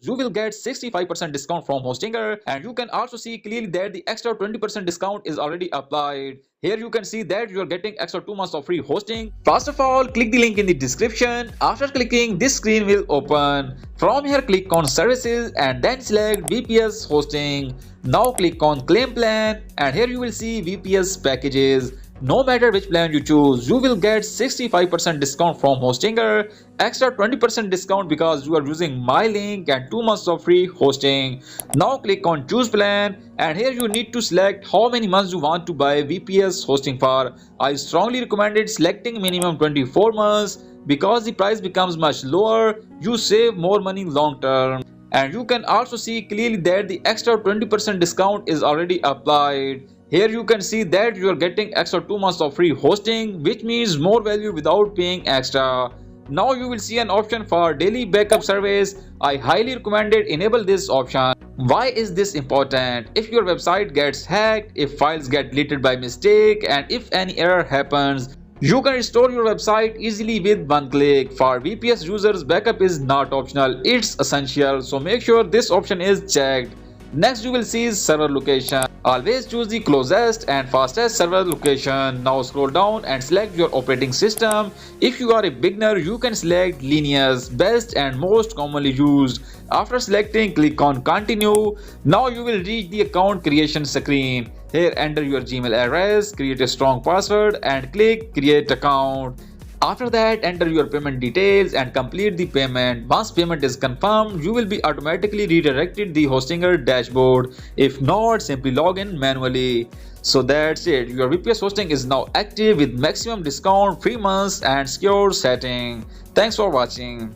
you will get 65% discount from Hostinger, and you can also see clearly that the extra 20% discount is already applied. Here you can see that you are getting extra 2 months of free hosting. First of all, click the link in the description. After clicking, this screen will open. From here, click on services and then select VPS hosting. Now click on claim plan, and here you will see VPS packages. No matter which plan you choose, you will get 65% discount from Hostinger, extra 20% discount because you are using my link, and 2 months of free hosting. Now click on choose plan, and here you need to select how many months you want to buy VPS hosting for. I strongly recommended selecting minimum 24 months because the price becomes much lower. You save more money long term. And you can also see clearly that the extra 20% discount is already applied. Here you can see that you are getting extra 2 months of free hosting, which means more value without paying extra. Now you will see an option for daily backup service. I highly recommend it enable this option. Why is this important? If your website gets hacked, if files get deleted by mistake, and if any error happens, you can restore your website easily with one click. For VPS users, backup is not optional, it's essential, so make sure this option is checked. Next you will see server location. Always choose the closest and fastest server location. Now scroll down and select your operating system. If you are a beginner, you can select Linux, best and most commonly used. After selecting, click on continue. Now you will reach the account creation screen. Here enter your Gmail address, create a strong password and click create account. After that, enter your payment details and complete the payment. Once payment is confirmed, you will be automatically redirected the Hostinger dashboard. If not, simply log in manually. So that's it. Your VPS hosting is now active with maximum discount, free months and secure setting. Thanks for watching.